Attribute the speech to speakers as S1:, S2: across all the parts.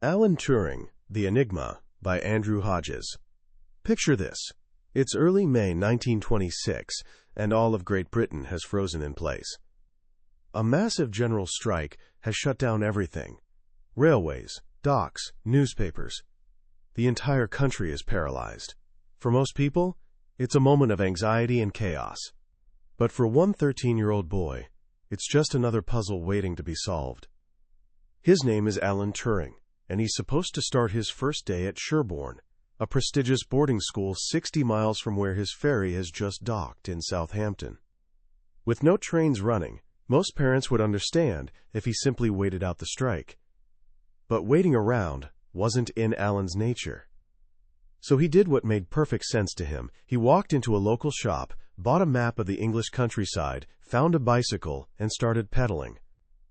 S1: Alan Turing, The Enigma, by Andrew Hodges. Picture this. It's early May 1926, and all of Great Britain has frozen in place. A massive general strike has shut down everything. Railways, docks, newspapers. The entire country is paralyzed. For most people, it's a moment of anxiety and chaos. But for one 13-year-old boy, it's just another puzzle waiting to be solved. His name is Alan Turing, and he's supposed to start his first day at Sherborne, a prestigious boarding school 60 miles from where his ferry has just docked in Southampton. With no trains running, most parents would understand if he simply waited out the strike. But waiting around wasn't in Alan's nature. So he did what made perfect sense to him. He walked into a local shop, bought a map of the English countryside, found a bicycle, and started pedaling.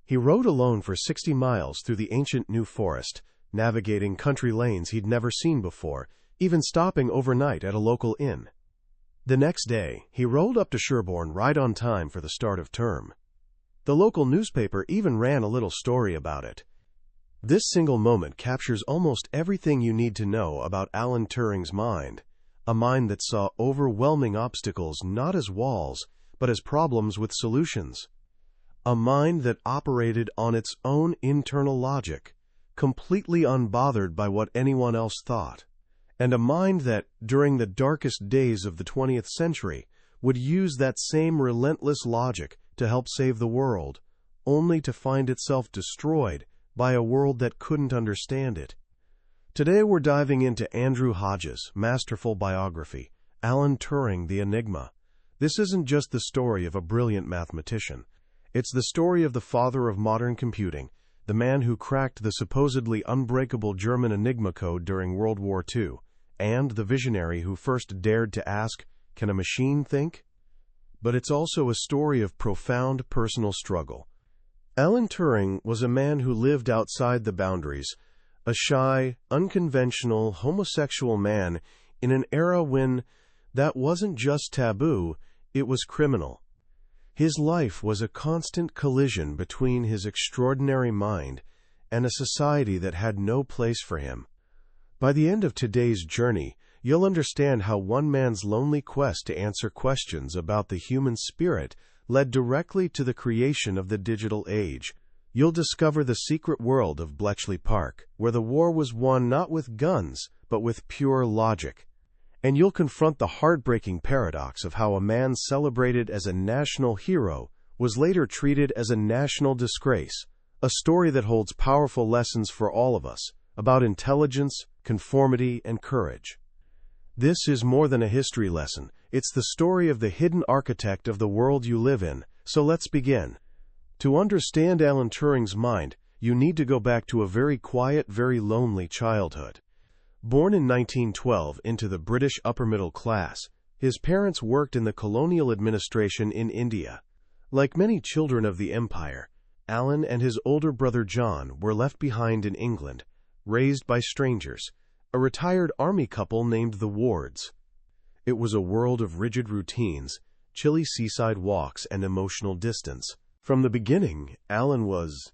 S1: He rode alone for 60 miles through the ancient New Forest, navigating country lanes he'd never seen before, even stopping overnight at a local inn. The next day, he rolled up to Sherborne right on time for the start of term. The local newspaper even ran a little story about it. This single moment captures almost everything you need to know about Alan Turing's mind, a mind that saw overwhelming obstacles not as walls, but as problems with solutions. A mind that operated on its own internal logic, completely unbothered by what anyone else thought. And a mind that, during the darkest days of the 20th century, would use that same relentless logic to help save the world, only to find itself destroyed by a world that couldn't understand it. Today we're diving into Andrew Hodges' masterful biography, Alan Turing, The Enigma. This isn't just the story of a brilliant mathematician. It's the story of the father of modern computing, the man who cracked the supposedly unbreakable German Enigma code during World War II, and the visionary who first dared to ask, "Can a machine think?" But it's also a story of profound personal struggle. Alan Turing was a man who lived outside the boundaries, a shy, unconventional, homosexual man in an era when that wasn't just taboo, it was criminal. His life was a constant collision between his extraordinary mind and a society that had no place for him. By the end of today's journey, you'll understand how one man's lonely quest to answer questions about the human spirit led directly to the creation of the digital age. You'll discover the secret world of Bletchley Park, where the war was won not with guns, but with pure logic. And you'll confront the heartbreaking paradox of how a man celebrated as a national hero was later treated as a national disgrace, a story that holds powerful lessons for all of us about intelligence, conformity, and courage. This is more than a history lesson. It's the story of the hidden architect of the world you live in. So let's begin. To understand Alan Turing's mind, you need to go back to a very quiet, very lonely childhood. Born in 1912 into the British upper-middle class, his parents worked in the colonial administration in India. Like many children of the empire, Alan and his older brother John were left behind in England, raised by strangers, a retired army couple named the Wards. It was a world of rigid routines, chilly seaside walks, and emotional distance. From the beginning, Alan was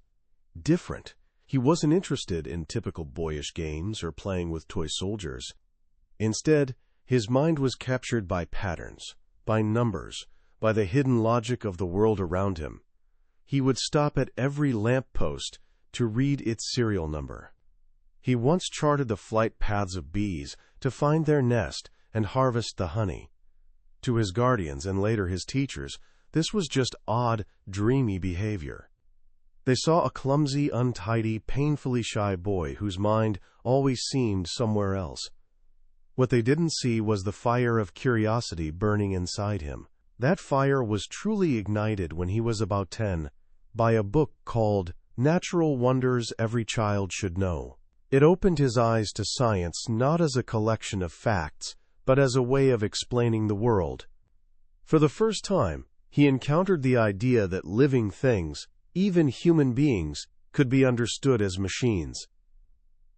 S1: different. He wasn't interested in typical boyish games or playing with toy soldiers. Instead, his mind was captured by patterns, by numbers, by the hidden logic of the world around him. He would stop at every lamppost to read its serial number. He once charted the flight paths of bees to find their nest and harvest the honey. To his guardians and later his teachers, this was just odd, dreamy behavior. They saw a clumsy, untidy, painfully shy boy whose mind always seemed somewhere else. What they didn't see was the fire of curiosity burning inside him. That fire was truly ignited when he was about 10 by a book called Natural Wonders Every Child Should Know. It opened his eyes to science not as a collection of facts, but as a way of explaining the world. For the first time, he encountered the idea that living things, even human beings, could be understood as machines.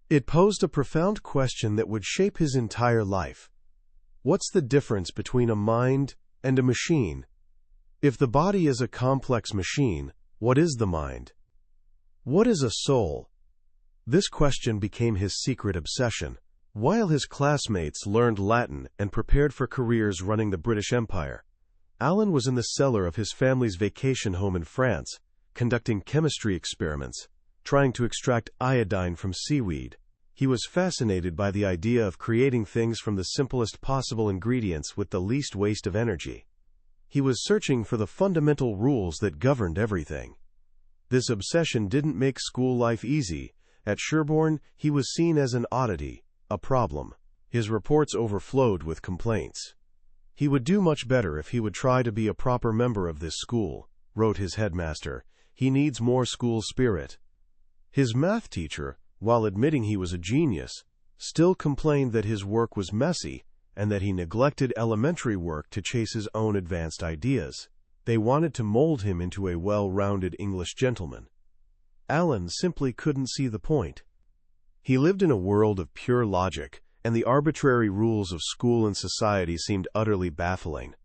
S1: It posed a profound question that would shape his entire life. What's the difference between a mind and a machine? If the body is a complex machine, what is the mind? What is a soul? This question became his secret obsession. While his classmates learned Latin and prepared for careers running the British Empire, Alan was in the cellar of his family's vacation home in France, conducting chemistry experiments, trying to extract iodine from seaweed. He was fascinated by the idea of creating things from the simplest possible ingredients with the least waste of energy. He was searching for the fundamental rules that governed everything. This obsession didn't make school life easy. At Sherborne, he was seen as an oddity, a problem. His reports overflowed with complaints. He would do much better if he would try to be a proper member of this school, wrote his headmaster. He needs more school spirit. His math teacher, while admitting he was a genius, still complained that his work was messy and that he neglected elementary work to chase his own advanced ideas. They wanted to mold him into a well-rounded English gentleman. Alan simply couldn't see the point. He lived in a world of pure logic, and the arbitrary rules of school and society seemed utterly baffling.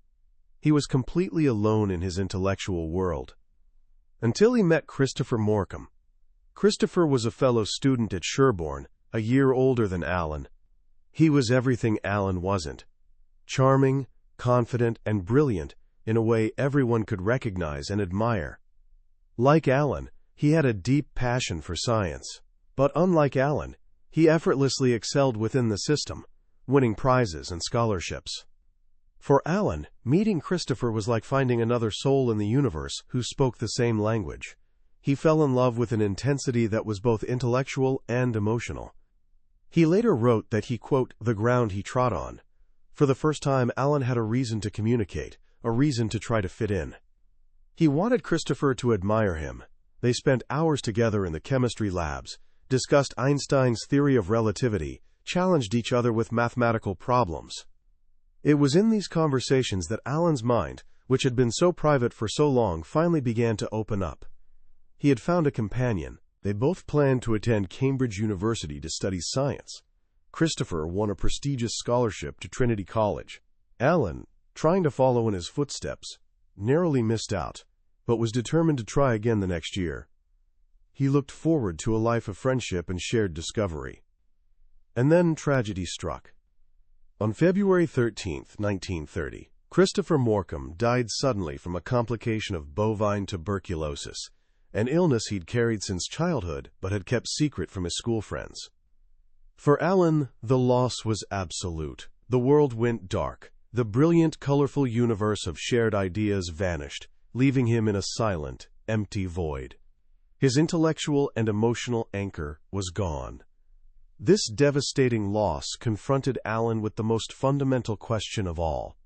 S1: He was completely alone in his intellectual world. Until he met Christopher Morcom. Christopher was a fellow student at Sherborne, a year older than Alan. He was everything Alan wasn't. Charming, confident, and brilliant in a way everyone could recognize and admire. Like Alan, he had a deep passion for science. But unlike Alan, he effortlessly excelled within the system, winning prizes and scholarships. For Alan, meeting Christopher was like finding another soul in the universe who spoke the same language. He fell in love with an intensity that was both intellectual and emotional. He later wrote that he, quote, "the ground he trod on." For the first time, Alan had a reason to communicate, a reason to try to fit in. He wanted Christopher to admire him. They spent hours together in the chemistry labs, discussed Einstein's theory of relativity, challenged each other with mathematical problems. It was in these conversations that Alan's mind, which had been so private for so long, finally began to open up. He had found a companion. They both planned to attend Cambridge University to study science. Christopher won a prestigious scholarship to Trinity College. Alan, trying to follow in his footsteps, narrowly missed out, but was determined to try again the next year. He looked forward to a life of friendship and shared discovery. And then tragedy struck. On February 13, 1930, Christopher Morcom died suddenly from a complication of bovine tuberculosis, an illness he'd carried since childhood but had kept secret from his school friends. For Alan, the loss was absolute. The world went dark. The brilliant, colorful universe of shared ideas vanished, leaving him in a silent, empty void. His intellectual and emotional anchor was gone. This devastating loss confronted Alan with the most fundamental question of all.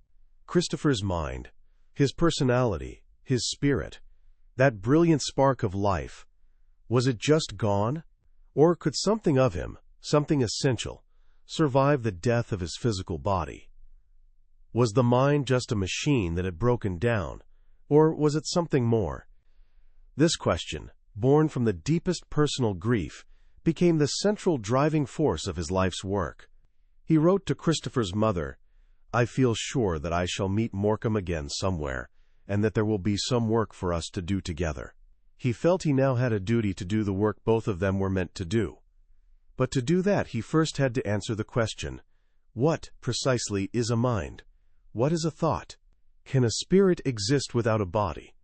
S1: Christopher's mind, his personality, his spirit, that brilliant spark of life, was it just gone? Or could something of him, something essential, survive the death of his physical body? Was the mind just a machine that had broken down, or was it something more? This question, born from the deepest personal grief, became the central driving force of his life's work. He wrote to Christopher's mother, "I feel sure that I shall meet Morcom again somewhere, and that there will be some work for us to do together." He felt he now had a duty to do the work both of them were meant to do. But to do that, he first had to answer the question, what, precisely, is a mind? What is a thought? Can a spirit exist without a body?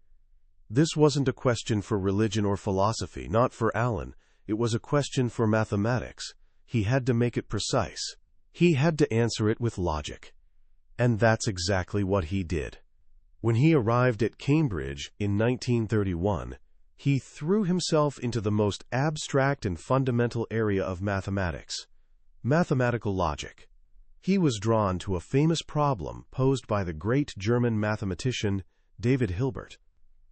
S1: This wasn't a question for religion or philosophy, not for Alan. It was a question for mathematics. He had to make it precise. He had to answer it with logic. And that's exactly what he did. When he arrived at Cambridge in 1931, he threw himself into the most abstract and fundamental area of mathematics, mathematical logic. He was drawn to a famous problem posed by the great German mathematician David Hilbert.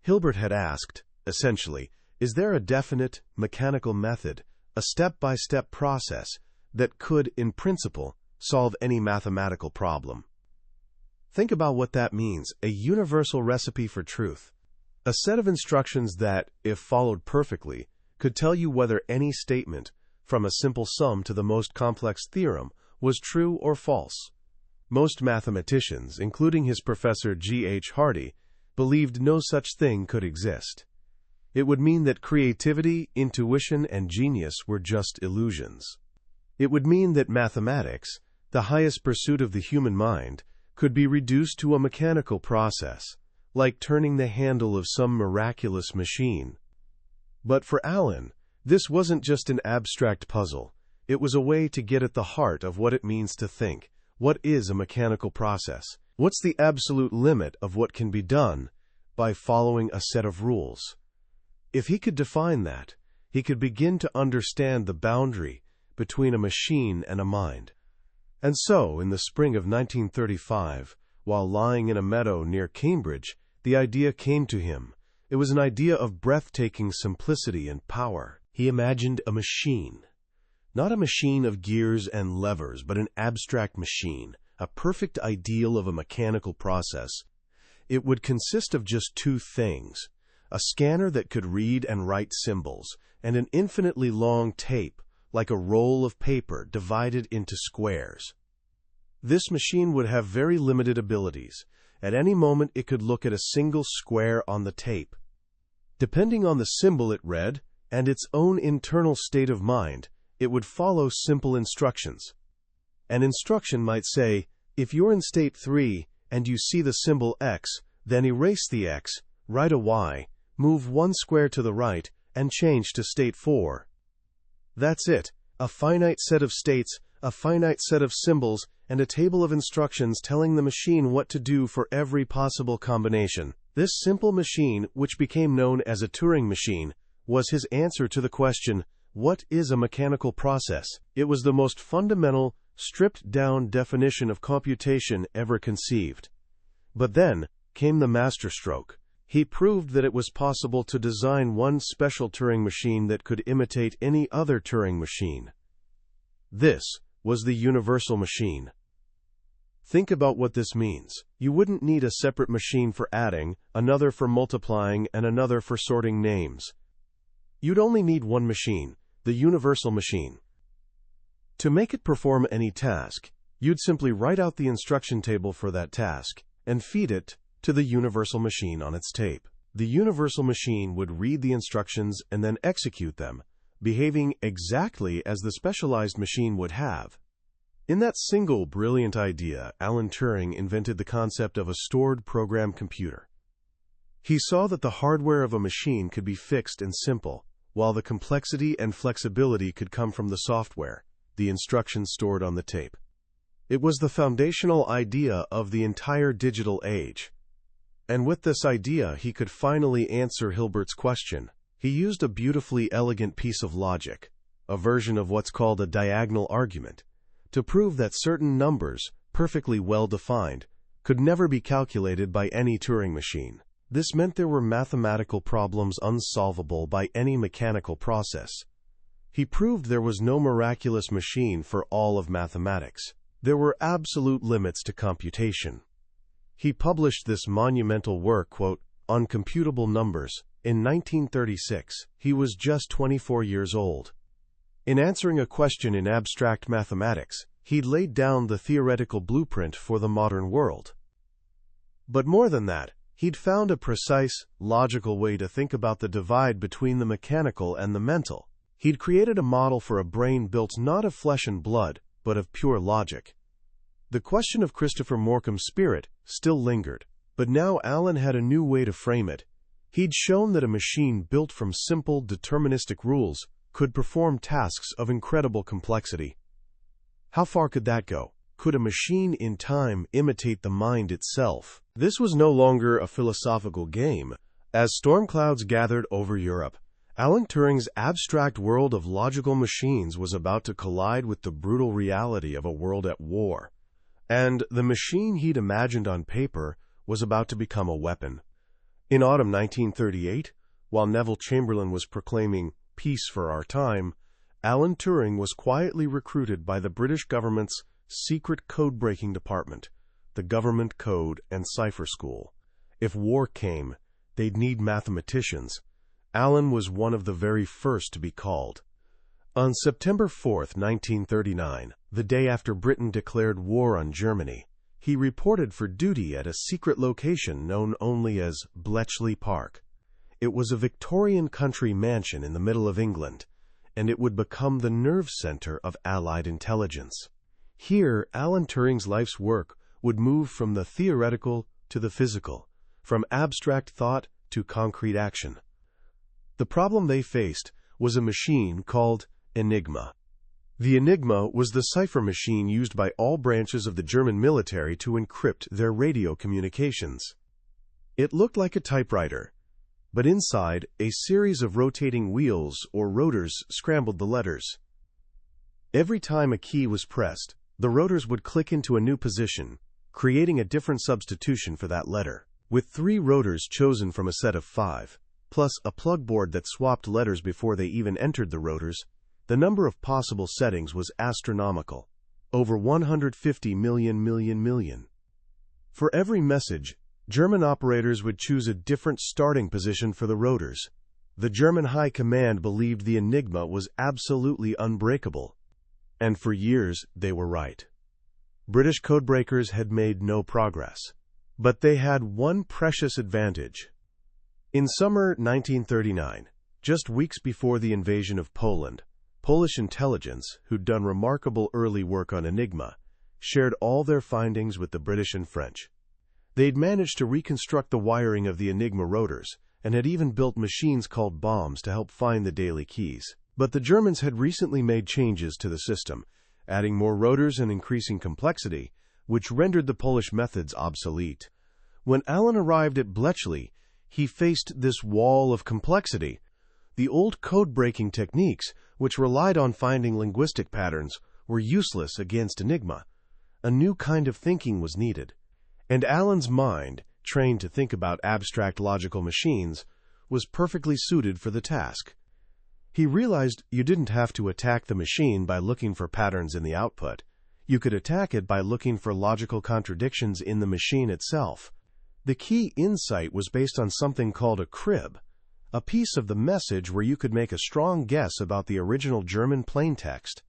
S1: Hilbert had asked, essentially, is there a definite, mechanical method, a step-by-step process, that could, in principle, solve any mathematical problem? Think about what that means, a universal recipe for truth. A set of instructions that, if followed perfectly, could tell you whether any statement, from a simple sum to the most complex theorem, was true or false. Most mathematicians, including his professor G.H. Hardy, believed no such thing could exist. It would mean that creativity, intuition, and genius were just illusions. It would mean that mathematics, the highest pursuit of the human mind, could be reduced to a mechanical process, like turning the handle of some miraculous machine. But for Alan, this wasn't just an abstract puzzle. It was a way to get at the heart of what it means to think. What is a mechanical process? What's the absolute limit of what can be done by following a set of rules? If he could define that, he could begin to understand the boundary between a machine and a mind. And so, in the spring of 1935, while lying in a meadow near Cambridge, the idea came to him. It was an idea of breathtaking simplicity and power. He imagined a machine. Not a machine of gears and levers, but an abstract machine, a perfect ideal of a mechanical process. It would consist of just two things: a scanner that could read and write symbols, and an infinitely long tape, like a roll of paper divided into squares. This machine would have very limited abilities. At any moment it could look at a single square on the tape. Depending on the symbol it read, and its own internal state of mind, it would follow simple instructions. An instruction might say, if you're in state 3 and you see the symbol X, then erase the X, write a Y, move one square to the right, and change to state 4. That's it. A finite set of states, a finite set of symbols, and a table of instructions telling the machine what to do for every possible combination. This simple machine, which became known as a Turing machine, was his answer to the question, what is a mechanical process? It was the most fundamental, stripped-down definition of computation ever conceived. But then came the masterstroke. He proved that it was possible to design one special Turing machine that could imitate any other Turing machine. This was the universal machine. Think about what this means. You wouldn't need a separate machine for adding, another for multiplying, and another for sorting names. You'd only need one machine, the universal machine. To make it perform any task, you'd simply write out the instruction table for that task and feed it to the universal machine on its tape. The universal machine would read the instructions and then execute them, behaving exactly as the specialized machine would have. In that single brilliant idea, Alan Turing invented the concept of a stored program computer. He saw that the hardware of a machine could be fixed and simple, while the complexity and flexibility could come from the software, the instructions stored on the tape. It was the foundational idea of the entire digital age. And with this idea, he could finally answer Hilbert's question. He used a beautifully elegant piece of logic, a version of what's called a diagonal argument, to prove that certain numbers, perfectly well-defined, could never be calculated by any Turing machine. This meant there were mathematical problems unsolvable by any mechanical process. He proved there was no miraculous machine for all of mathematics. There were absolute limits to computation. He published this monumental work, quote, on computable numbers, in 1936. He was just 24 years old. In answering a question in abstract mathematics, he'd laid down the theoretical blueprint for the modern world. But more than that, he'd found a precise, logical way to think about the divide between the mechanical and the mental. He'd created a model for a brain built not of flesh and blood, but of pure logic. The question of Christopher Morcom's spirit still lingered, but now Alan had a new way to frame it. He'd shown that a machine built from simple, deterministic rules could perform tasks of incredible complexity. How far could that go? Could a machine in time imitate the mind itself? This was no longer a philosophical game. As storm clouds gathered over Europe, Alan Turing's abstract world of logical machines was about to collide with the brutal reality of a world at war. And the machine he'd imagined on paper was about to become a weapon. In autumn 1938, while Neville Chamberlain was proclaiming peace for our time, Alan Turing was quietly recruited by the British government's secret code-breaking department, the Government Code and Cipher School. If war came, they'd need mathematicians. Alan was one of the very first to be called. On September 4, 1939, the day after Britain declared war on Germany, he reported for duty at a secret location known only as Bletchley Park. It was a Victorian country mansion in the middle of England, and it would become the nerve center of Allied intelligence. Here, Alan Turing's life's work would move from the theoretical to the physical, from abstract thought to concrete action. The problem they faced was a machine called Enigma. The Enigma was the cipher machine used by all branches of the German military to encrypt their radio communications. It looked like a typewriter, but inside, a series of rotating wheels or rotors scrambled the letters. Every time a key was pressed, the rotors would click into a new position, creating a different substitution for that letter. With 3 rotors chosen from a set of 5, plus a plug board that swapped letters before they even entered the rotors, the number of possible settings was astronomical. Over 150 million. For every message, German operators would choose a different starting position for the rotors. The German High Command believed the Enigma was absolutely unbreakable. And for years, they were right. British codebreakers had made no progress. But they had one precious advantage. In summer 1939, just weeks before the invasion of Poland, Polish intelligence, who'd done remarkable early work on Enigma, shared all their findings with the British and French. They'd managed to reconstruct the wiring of the Enigma rotors, and had even built machines called bombs to help find the daily keys. But the Germans had recently made changes to the system, adding more rotors and increasing complexity, which rendered the Polish methods obsolete. When Alan arrived at Bletchley, he faced this wall of complexity. The old code-breaking techniques, which relied on finding linguistic patterns, were useless against Enigma. A new kind of thinking was needed. And Alan's mind, trained to think about abstract logical machines, was perfectly suited for the task. He realized you didn't have to attack the machine by looking for patterns in the output. You could attack it by looking for logical contradictions in the machine itself. The key insight was based on something called a crib, a piece of the message where you could make a strong guess about the original German plaintext.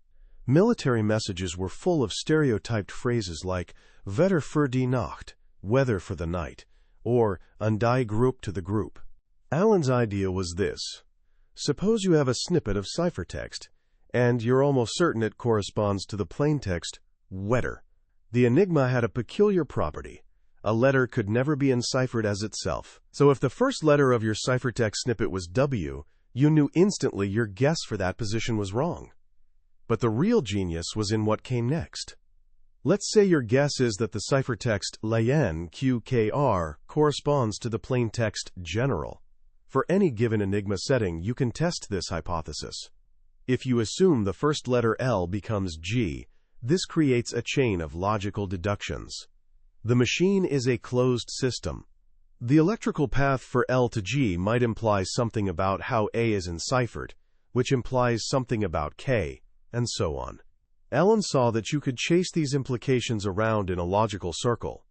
S1: Military messages were full of stereotyped phrases like Wetter für die Nacht, weather for the night, or an die Gruppe to the group. Alan's idea was this. Suppose you have a snippet of ciphertext, and you're almost certain it corresponds to the plaintext wetter. The Enigma had a peculiar property. A letter could never be enciphered as itself. So if the first letter of your ciphertext snippet was W, you knew instantly your guess for that position was wrong. But the real genius was in what came next. Let's say your guess is that the ciphertext Layen QKR corresponds to the plaintext general. For any given Enigma setting, you can test this hypothesis. If you assume the first letter L becomes G, this creates a chain of logical deductions. The machine is a closed system. The electrical path for L to G might imply something about how A is enciphered, which implies something about K, and so on. Alan saw that you could chase these implications around in a logical circle.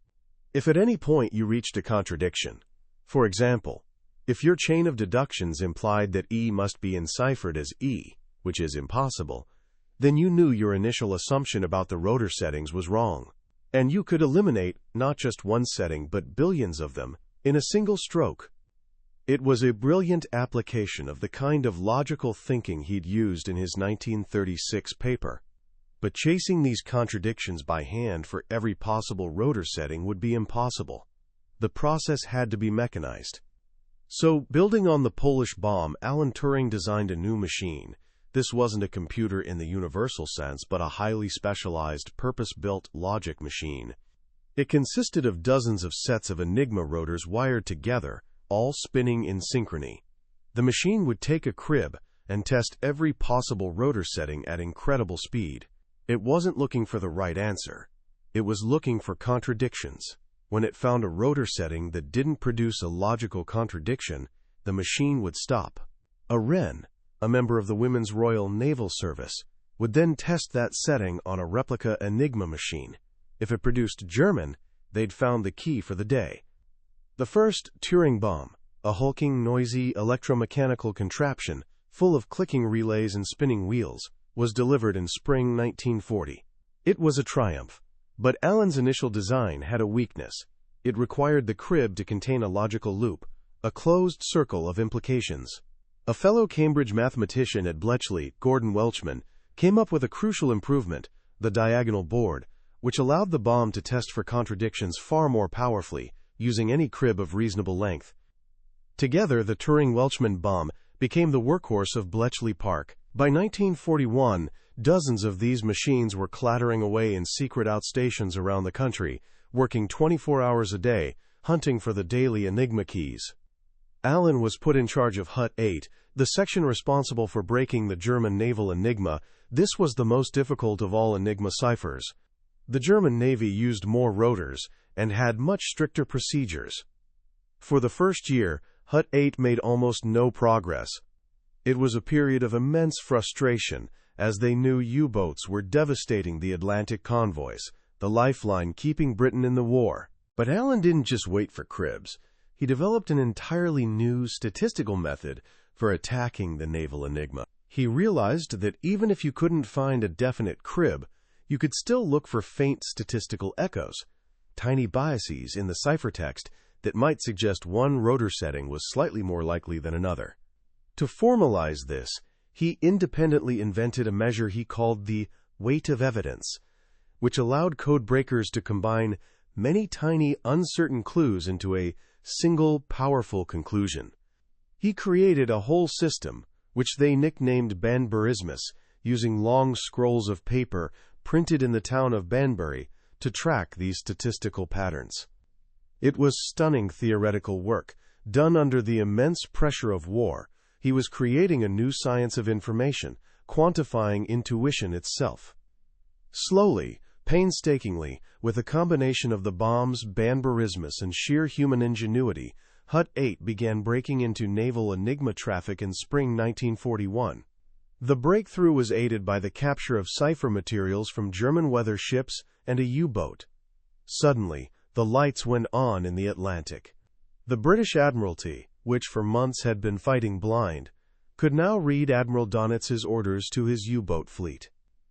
S1: If at any point you reached a contradiction, for example, if your chain of deductions implied that E must be enciphered as E, which is impossible, then you knew your initial assumption about the rotor settings was wrong. And you could eliminate not just one setting but billions of them in a single stroke. It was a brilliant application of the kind of logical thinking he'd used in his 1936 paper. But chasing these contradictions by hand for every possible rotor setting would be impossible. The process had to be mechanized. So, building on the Polish bomb, Alan Turing designed a new machine. This wasn't a computer in the universal sense, but a highly specialized, purpose-built logic machine. It consisted of dozens of sets of Enigma rotors wired together, all spinning in synchrony. The machine would take a crib and test every possible rotor setting at incredible speed. It wasn't looking for the right answer. It was looking for contradictions. When it found a rotor setting that didn't produce a logical contradiction, the machine would stop. A Wren, a member of the Women's Royal Naval Service, would then test that setting on a replica Enigma machine. If it produced German, they'd found the key for the day. The first Turing bomb, a hulking, noisy, electromechanical contraption full of clicking relays and spinning wheels, was delivered in spring 1940. It was a triumph. But Alan's initial design had a weakness. It required the crib to contain a logical loop, a closed circle of implications. A fellow Cambridge mathematician at Bletchley, Gordon Welchman, came up with a crucial improvement, the diagonal board, which allowed the bomb to test for contradictions far more powerfully, using any crib of reasonable length. Together, the Turing-Welchman bomb became the workhorse of Bletchley Park. By 1941, dozens of these machines were clattering away in secret outstations around the country, working 24 hours a day, hunting for the daily Enigma keys. Allen was put in charge of Hut 8, the section responsible for breaking the German naval Enigma. This was the most difficult of all Enigma ciphers. The German Navy used more rotors and had much stricter procedures. For the first year, Hut 8 made almost no progress. It was a period of immense frustration, as they knew U-boats were devastating the Atlantic convoys, the lifeline keeping Britain in the war. But Allen didn't just wait for cribs. He developed an entirely new statistical method for attacking the naval Enigma. He realized that even if you couldn't find a definite crib, you could still look for faint statistical echoes, tiny biases in the ciphertext that might suggest one rotor setting was slightly more likely than another. To formalize this, he independently invented a measure he called the weight of evidence, which allowed code breakers to combine many tiny, uncertain clues into a single, powerful conclusion. He created a whole system, which they nicknamed Banburismus, using long scrolls of paper printed in the town of Banbury to track these statistical patterns. It was stunning theoretical work, done under the immense pressure of war. He was creating a new science of information, quantifying intuition itself. Slowly, painstakingly, with a combination of the bombs, Banburismus, and sheer human ingenuity, Hut 8 began breaking into naval Enigma traffic in spring 1941. The breakthrough was aided by the capture of cipher materials from German weather ships and a U-boat. Suddenly, the lights went on in the Atlantic. The British Admiralty, which for months had been fighting blind, could now read Admiral Donitz's orders to his U-boat fleet.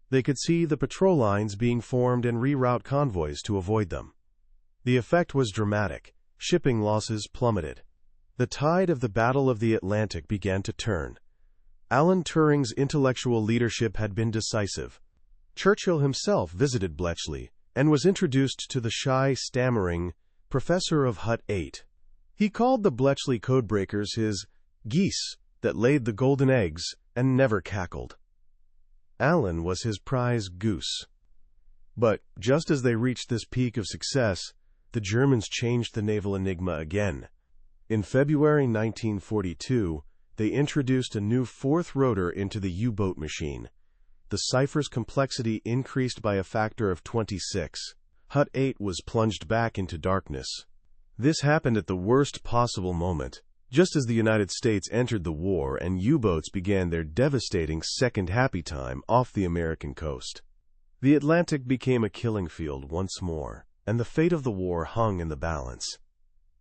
S1: They could see the patrol lines being formed and reroute convoys to avoid them. The effect was dramatic. Shipping losses plummeted. The tide of the Battle of the Atlantic began to turn. Alan Turing's intellectual leadership had been decisive. Churchill himself visited Bletchley and was introduced to the shy, stammering professor of Hut 8. He called the Bletchley codebreakers his geese that laid the golden eggs and never cackled. Allen was his prize goose. But just as they reached this peak of success, the Germans changed the naval Enigma again. In February 1942, they introduced a new fourth rotor into the U-boat machine. The cipher's complexity increased by a factor of 26. Hut 8 was plunged back into darkness. This happened at the worst possible moment, just as the United States entered the war and U-boats began their devastating second happy time off the American coast. The Atlantic became a killing field once more, and the fate of the war hung in the balance.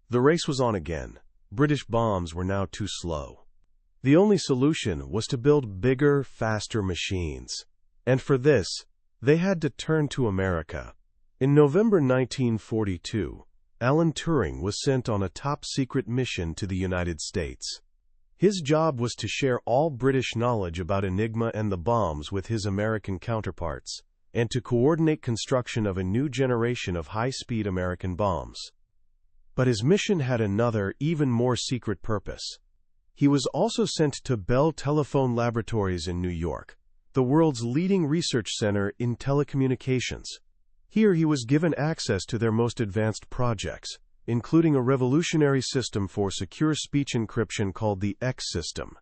S1: The race was on again. British bombs were now too slow. The only solution was to build bigger, faster machines. And for this, they had to turn to America. In November 1942, Alan Turing was sent on a top-secret mission to the United States. His job was to share all British knowledge about Enigma and the bombs with his American counterparts, and to coordinate construction of a new generation of high-speed American bombs. But his mission had another, even more secret purpose. He was also sent to Bell Telephone Laboratories in New York, the world's leading research center in telecommunications. Here he was given access to their most advanced projects, including a revolutionary system for secure speech encryption called the X system.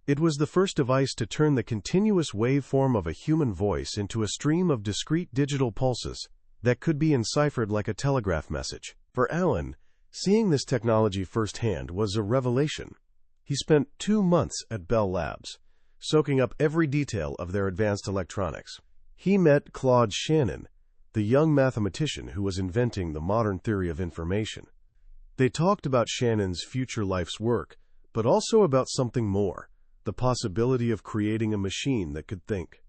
S1: It was the first device to turn the continuous waveform of a human voice into a stream of discrete digital pulses that could be enciphered like a telegraph message. For Alan, seeing this technology firsthand was a revelation. He spent 2 months at Bell Labs, soaking up every detail of their advanced electronics. He met Claude Shannon, the young mathematician who was inventing the modern theory of information. They talked about Shannon's future life's work, but also about something more, the possibility of creating a machine that could think.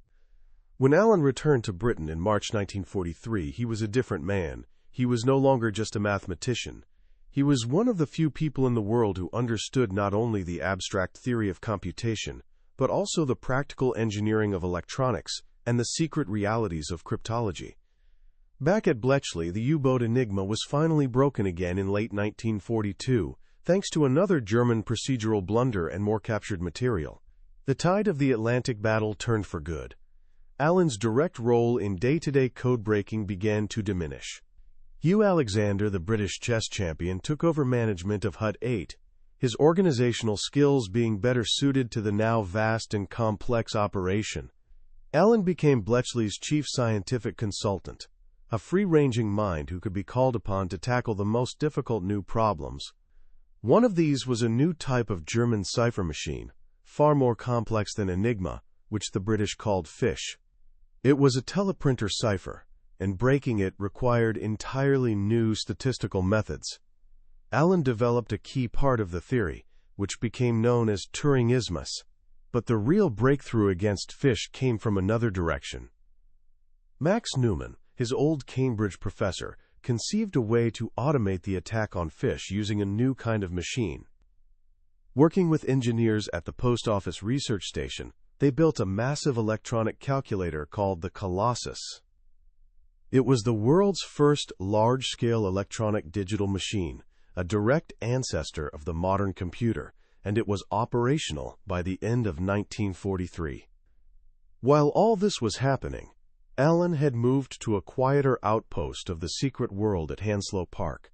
S1: When Alan returned to Britain in March 1943, he was a different man. He was no longer just a mathematician. He was one of the few people in the world who understood not only the abstract theory of computation, but also the practical engineering of electronics and the secret realities of cryptology. Back at Bletchley, the U-boat Enigma was finally broken again in late 1942, thanks to another German procedural blunder and more captured material. The tide of the Atlantic battle turned for good. Alan's direct role in day-to-day code-breaking began to diminish. Hugh Alexander, the British chess champion, took over management of Hut 8, his organizational skills being better suited to the now vast and complex operation. Alan became Bletchley's chief scientific consultant, a free-ranging mind who could be called upon to tackle the most difficult new problems. One of these was a new type of German cipher machine, far more complex than Enigma, which the British called fish. It was a teleprinter cipher, and breaking it required entirely new statistical methods. Alan developed a key part of the theory, which became known as Turingismus, but the real breakthrough against fish came from another direction. Max Neumann, his old Cambridge professor, conceived a way to automate the attack on fish using a new kind of machine. Working with engineers at the Post Office Research Station, they built a massive electronic calculator called the Colossus. It was the world's first large-scale electronic digital machine, a direct ancestor of the modern computer, and it was operational by the end of 1943. While all this was happening, Alan had moved to a quieter outpost of the secret world at Hounslow Park.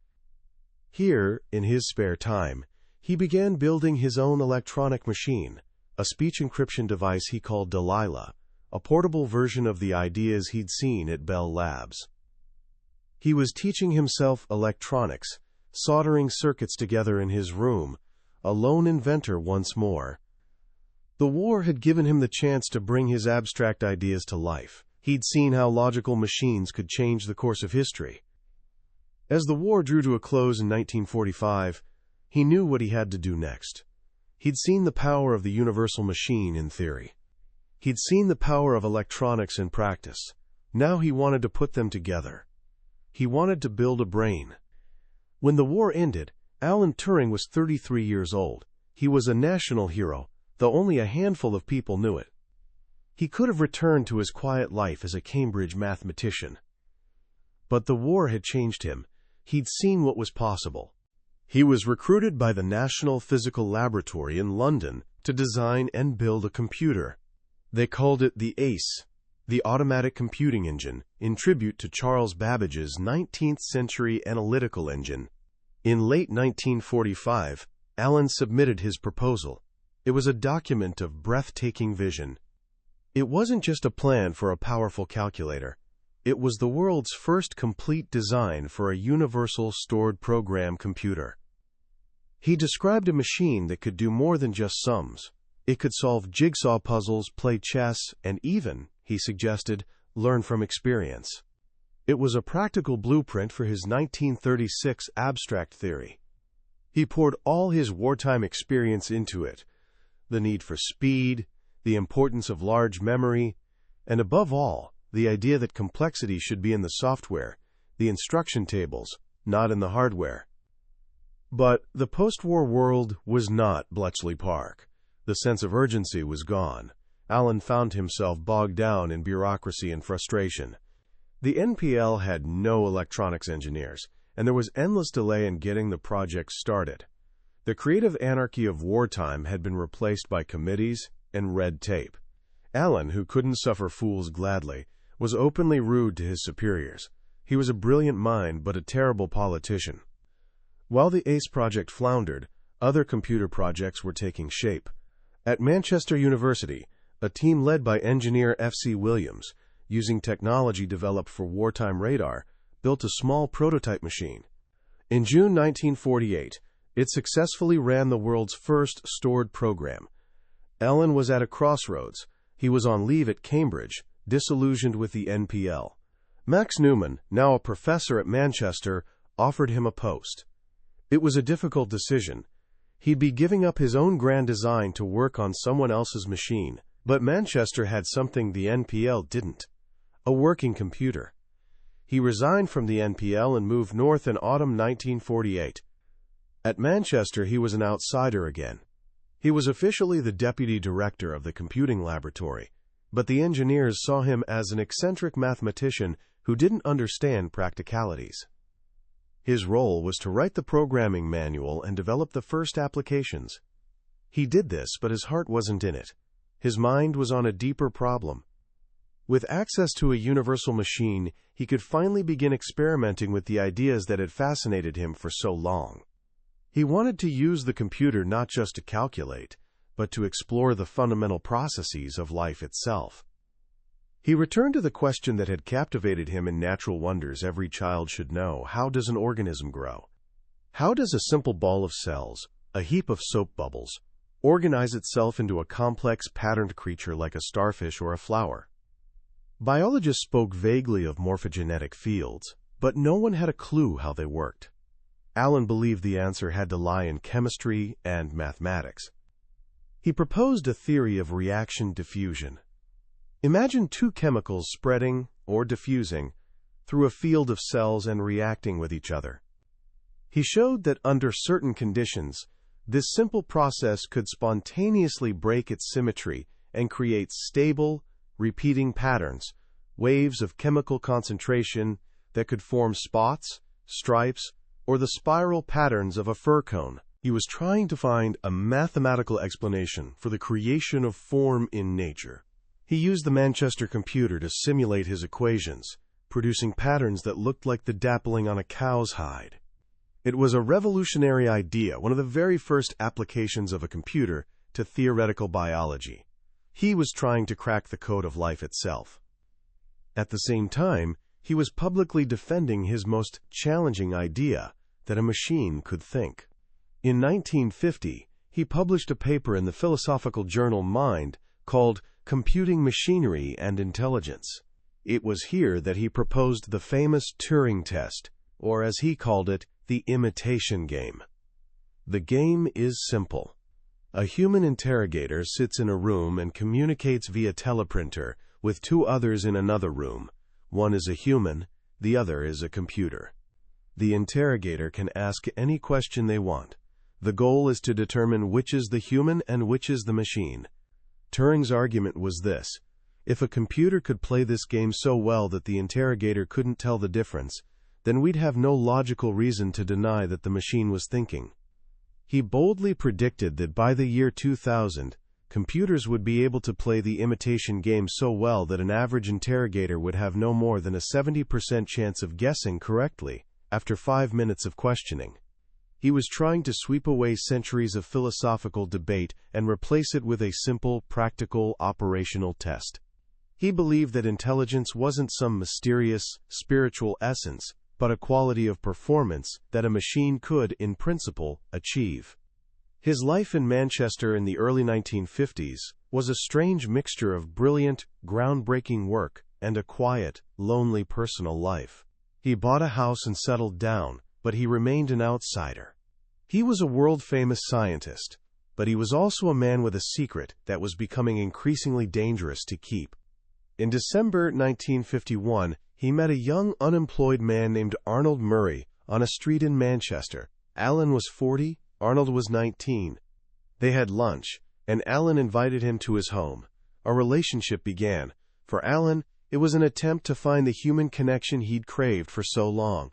S1: Here, in his spare time, he began building his own electronic machine, a speech encryption device he called Delilah, a portable version of the ideas he'd seen at Bell Labs. He was teaching himself electronics, soldering circuits together in his room, a lone inventor once more. The war had given him the chance to bring his abstract ideas to life. He'd seen how logical machines could change the course of history. As the war drew to a close in 1945, he knew what he had to do next. He'd seen the power of the universal machine in theory. He'd seen the power of electronics in practice. Now he wanted to put them together. He wanted to build a brain. When the war ended, Alan Turing was 33 years old. He was a national hero, though only a handful of people knew it. He could have returned to his quiet life as a Cambridge mathematician. But the war had changed him. He'd seen what was possible. He was recruited by the National Physical Laboratory in London to design and build a computer. They called it the ACE, the Automatic Computing Engine, in tribute to Charles Babbage's 19th-century analytical engine. In late 1945, Alan submitted his proposal. It was a document of breathtaking vision. It wasn't just a plan for a powerful calculator. It was the world's first complete design for a universal stored program computer. He described a machine that could do more than just sums. It could solve jigsaw puzzles, play chess, and even, he suggested, learn from experience. It was a practical blueprint for his 1936 abstract theory. He poured all his wartime experience into it: the need for speed, the importance of large memory, and above all, the idea that complexity should be in the software, the instruction tables, not in the hardware. But the post-war world was not Bletchley Park. The sense of urgency was gone. Alan found himself bogged down in bureaucracy and frustration. The NPL had no electronics engineers, and there was endless delay in getting the project started. The creative anarchy of wartime had been replaced by committees and red tape. Alan, who couldn't suffer fools gladly, was openly rude to his superiors. He was a brilliant mind, but a terrible politician. While the ACE project floundered, other computer projects were taking shape. At Manchester University, a team led by engineer F.C. Williams, using technology developed for wartime radar, built a small prototype machine. In June 1948, it successfully ran the world's first stored program. Alan was at a crossroads. He was on leave at Cambridge, disillusioned with the NPL. Max Neumann, now a professor at Manchester, offered him a post. It was a difficult decision. He'd be giving up his own grand design to work on someone else's machine, but Manchester had something the NPL didn't: a working computer. He resigned from the NPL and moved north in autumn 1948. At Manchester, he was an outsider again. He was officially the deputy director of the computing laboratory, but the engineers saw him as an eccentric mathematician who didn't understand practicalities. His role was to write the programming manual and develop the first applications. He did this, but his heart wasn't in it. His mind was on a deeper problem. With access to a universal machine, he could finally begin experimenting with the ideas that had fascinated him for so long. He wanted to use the computer not just to calculate, but to explore the fundamental processes of life itself. He returned to the question that had captivated him in Natural Wonders every child should know: how does an organism grow? How does a simple ball of cells, a heap of soap bubbles, organize itself into a complex patterned creature like a starfish or a flower? Biologists spoke vaguely of morphogenetic fields, but no one had a clue how they worked. Alan believed the answer had to lie in chemistry and mathematics. He proposed a theory of reaction diffusion. Imagine two chemicals spreading, or diffusing, through a field of cells and reacting with each other. He showed that under certain conditions, this simple process could spontaneously break its symmetry and create stable, repeating patterns, waves of chemical concentration that could form spots, stripes, or the spiral patterns of a fir cone. He was trying to find a mathematical explanation for the creation of form in nature. He used the Manchester computer to simulate his equations, producing patterns that looked like the dappling on a cow's hide. It was a revolutionary idea, one of the very first applications of a computer to theoretical biology. He was trying to crack the code of life itself. At the same time, he was publicly defending his most challenging idea, that a machine could think. In 1950, he published a paper in the philosophical journal Mind called Computing Machinery and Intelligence. It was here that he proposed the famous Turing test, or as he called it, the imitation game. The game is simple. A human interrogator sits in a room and communicates via teleprinter with two others in another room. One is a human, the other is a computer. The interrogator can ask any question they want. The goal is to determine which is the human and which is the machine. Turing's argument was this: if a computer could play this game so well that the interrogator couldn't tell the difference, then we'd have no logical reason to deny that the machine was thinking. He boldly predicted that by the year 2000, computers would be able to play the imitation game so well that an average interrogator would have no more than a 70% chance of guessing correctly after 5 minutes of questioning. He was trying to sweep away centuries of philosophical debate and replace it with a simple, practical, operational test. He believed that intelligence wasn't some mysterious, spiritual essence, but a quality of performance that a machine could, in principle, achieve. His life in Manchester in the early 1950s was a strange mixture of brilliant, groundbreaking work and a quiet, lonely personal life. He bought a house and settled down, but he remained an outsider. He was a world-famous scientist, but he was also a man with a secret that was becoming increasingly dangerous to keep. In December 1951, he met a young unemployed man named Arnold Murray on a street in Manchester. Alan was 40, Arnold was 19. They had lunch, and Alan invited him to his home. A relationship began. For Alan, it was an attempt to find the human connection he'd craved for so long.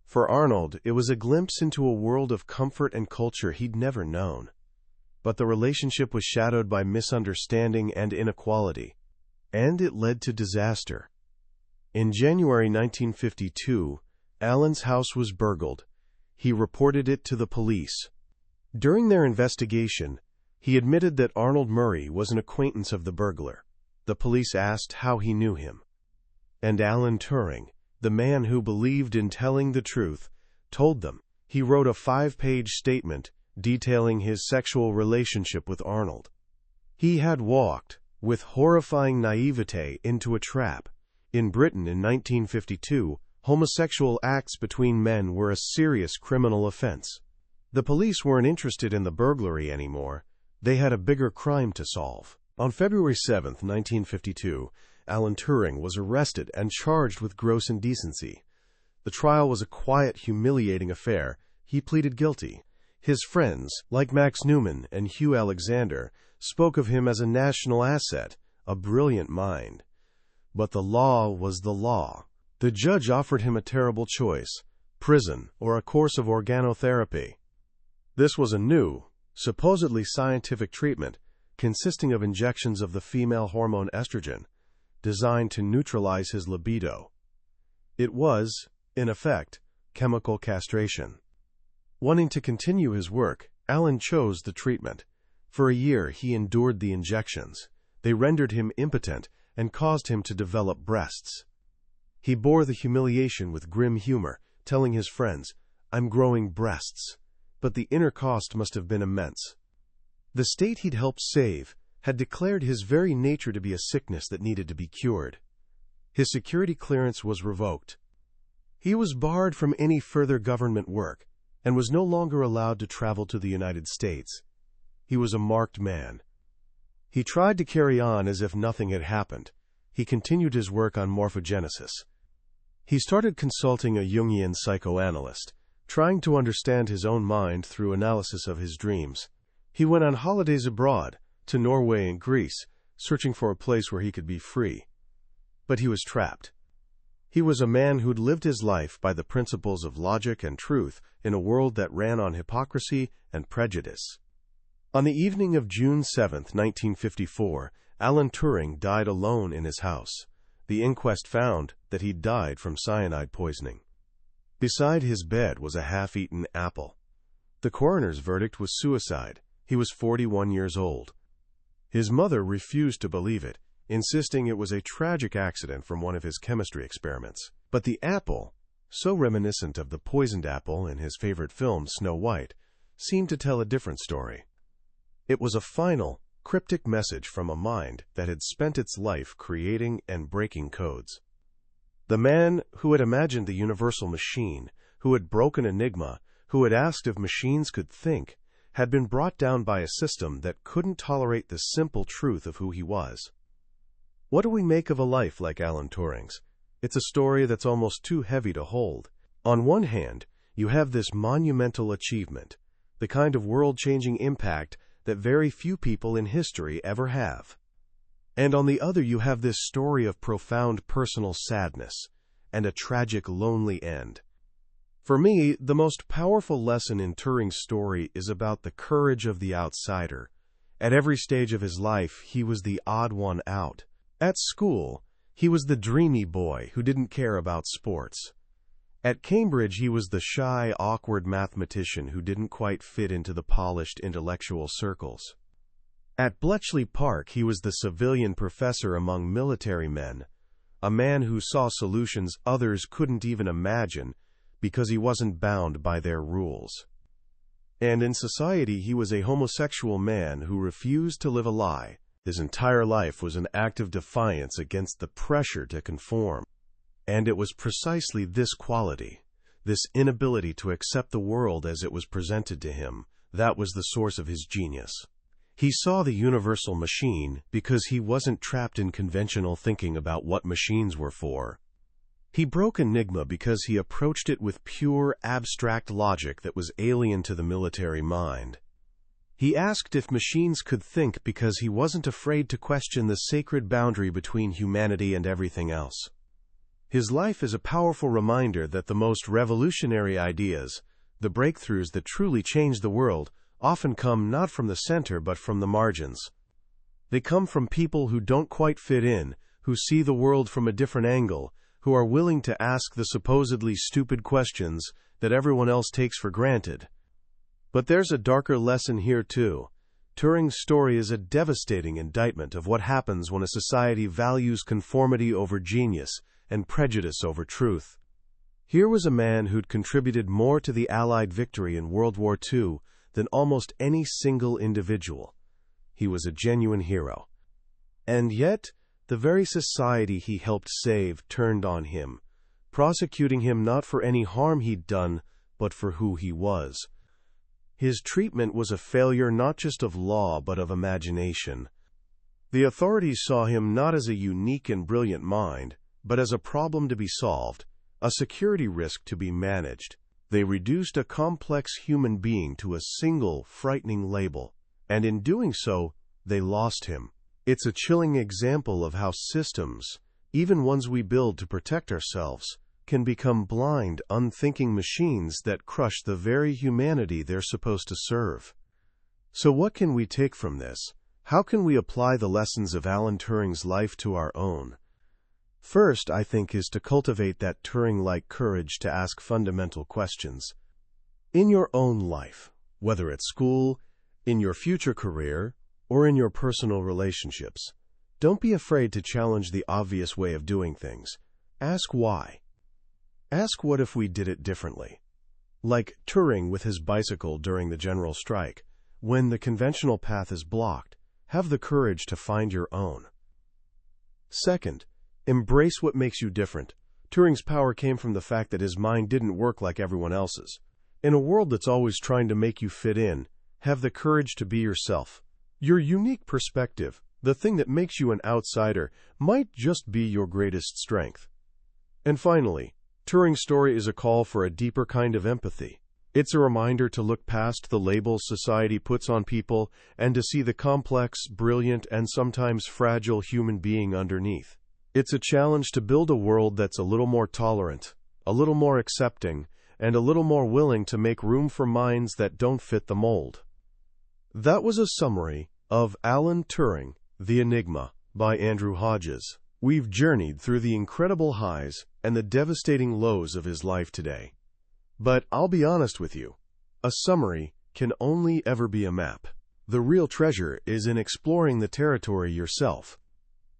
S1: For Arnold, it was a glimpse into a world of comfort and culture he'd never known. But the relationship was shadowed by misunderstanding and inequality, and it led to disaster. In January 1952, Alan's house was burgled. He reported it to the police. During their investigation, he admitted that Arnold Murray was an acquaintance of the burglar. The police asked how he knew him. And Alan Turing, the man who believed in telling the truth, told them. He wrote a 5-page statement detailing his sexual relationship with Arnold. He had walked, with horrifying naivete, into a trap. In Britain in 1952, homosexual acts between men were a serious criminal offense. The police weren't interested in the burglary anymore. They had a bigger crime to solve. On February 7, 1952, Alan Turing was arrested and charged with gross indecency. The trial was a quiet, humiliating affair. He pleaded guilty. His friends, like Max Newman and Hugh Alexander, spoke of him as a national asset, a brilliant mind. But the law was the law. The judge offered him a terrible choice: prison or a course of organotherapy. This was a new, supposedly scientific treatment consisting of injections of the female hormone estrogen, designed to neutralize his libido. It was, in effect, chemical castration. Wanting to continue his work, Alan chose the treatment. For a year he endured the injections. They rendered him impotent and caused him to develop breasts. He bore the humiliation with grim humor, telling his friends, "I'm growing breasts." But the inner cost must have been immense. The state he'd helped save had declared his very nature to be a sickness that needed to be cured. His security clearance was revoked. He was barred from any further government work and was no longer allowed to travel to the United States. He was a marked man. He tried to carry on as if nothing had happened. He continued his work on morphogenesis. He started consulting a Jungian psychoanalyst, trying to understand his own mind through analysis of his dreams. He went on holidays abroad, to Norway and Greece, searching for a place where he could be free. But he was trapped. He was a man who'd lived his life by the principles of logic and truth in a world that ran on hypocrisy and prejudice. On the evening of June 7, 1954, Alan Turing died alone in his house. The inquest found that he'd died from cyanide poisoning. Beside his bed was a half-eaten apple. The coroner's verdict was suicide. He was 41 years old. His mother refused to believe it, insisting it was a tragic accident from one of his chemistry experiments. But the apple, so reminiscent of the poisoned apple in his favorite film Snow White, seemed to tell a different story. It was a final, cryptic message from a mind that had spent its life creating and breaking codes. The man who had imagined the universal machine, who had broken Enigma, who had asked if machines could think, had been brought down by a system that couldn't tolerate the simple truth of who he was. What do we make of a life like Alan Turing's? It's a story that's almost too heavy to hold. On one hand, you have this monumental achievement, the kind of world-changing impact that very few people in history ever have. And on the other, you have this story of profound personal sadness and a tragic, lonely end. For me, the most powerful lesson in Turing's story is about the courage of the outsider. At every stage of his life, he was the odd one out. At school, he was the dreamy boy who didn't care about sports. At Cambridge, he was the shy, awkward mathematician who didn't quite fit into the polished intellectual circles. At Bletchley Park, he was the civilian professor among military men, a man who saw solutions others couldn't even imagine because he wasn't bound by their rules. And in society, he was a homosexual man who refused to live a lie. His entire life was an act of defiance against the pressure to conform. And it was precisely this quality, this inability to accept the world as it was presented to him, that was the source of his genius. He saw the universal machine because he wasn't trapped in conventional thinking about what machines were for. He broke Enigma because he approached it with pure, abstract logic that was alien to the military mind. He asked if machines could think because he wasn't afraid to question the sacred boundary between humanity and everything else. His life is a powerful reminder that the most revolutionary ideas, the breakthroughs that truly change the world, often come not from the center but from the margins. They come from people who don't quite fit in, who see the world from a different angle, who are willing to ask the supposedly stupid questions that everyone else takes for granted. But there's a darker lesson here too. Turing's story is a devastating indictment of what happens when a society values conformity over genius and prejudice over truth. Here was a man who'd contributed more to the Allied victory in World War II than almost any single individual. He was a genuine hero. And yet, the very society he helped save turned on him, prosecuting him not for any harm he'd done, but for who he was. His treatment was a failure not just of law, but of imagination. The authorities saw him not as a unique and brilliant mind, but as a problem to be solved, a security risk to be managed. They reduced a complex human being to a single, frightening label, and in doing so, they lost him. It's a chilling example of how systems, even ones we build to protect ourselves, can become blind, unthinking machines that crush the very humanity they're supposed to serve. So what can we take from this? How can we apply the lessons of Alan Turing's life to our own? First, I think, is to cultivate that Turing-like courage to ask fundamental questions. In your own life, whether at school, in your future career, or in your personal relationships, don't be afraid to challenge the obvious way of doing things. Ask why. Ask what if we did it differently. Like Turing with his bicycle during the general strike. When the conventional path is blocked, have the courage to find your own. Second, embrace what makes you different. Turing's power came from the fact that his mind didn't work like everyone else's. In a world that's always trying to make you fit in, have the courage to be yourself. Your unique perspective, the thing that makes you an outsider, might just be your greatest strength. And finally, Turing's story is a call for a deeper kind of empathy. It's a reminder to look past the labels society puts on people and to see the complex, brilliant, and sometimes fragile human being underneath. It's a challenge to build a world that's a little more tolerant, a little more accepting, and a little more willing to make room for minds that don't fit the mold. That was a summary of Alan Turing, The Enigma, by Andrew Hodges. We've journeyed through the incredible highs and the devastating lows of his life today. But I'll be honest with you, a summary can only ever be a map. The real treasure is in exploring the territory yourself.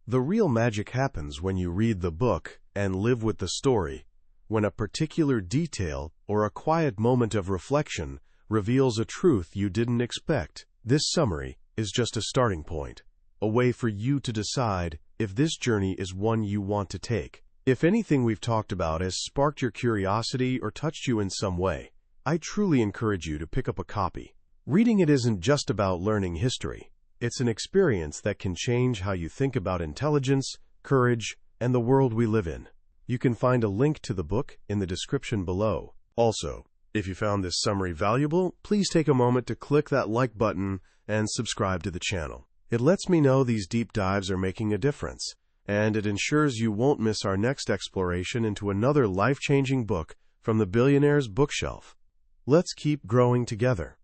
S1: The real magic happens when you read the book and live with the story, when a particular detail or a quiet moment of reflection reveals a truth you didn't expect. This summary is just a starting point, a way for you to decide if this journey is one you want to take. If anything we've talked about has sparked your curiosity or touched you in some way, I truly encourage you to pick up a copy. Reading it isn't just about learning history. It's an experience that can change how you think about intelligence, courage, and the world we live in. You can find a link to the book in the description below. Also, if you found this summary valuable, please take a moment to click that like button and subscribe to the channel. It lets me know these deep dives are making a difference, and it ensures you won't miss our next exploration into another life-changing book from the billionaire's bookshelf. Let's keep growing together.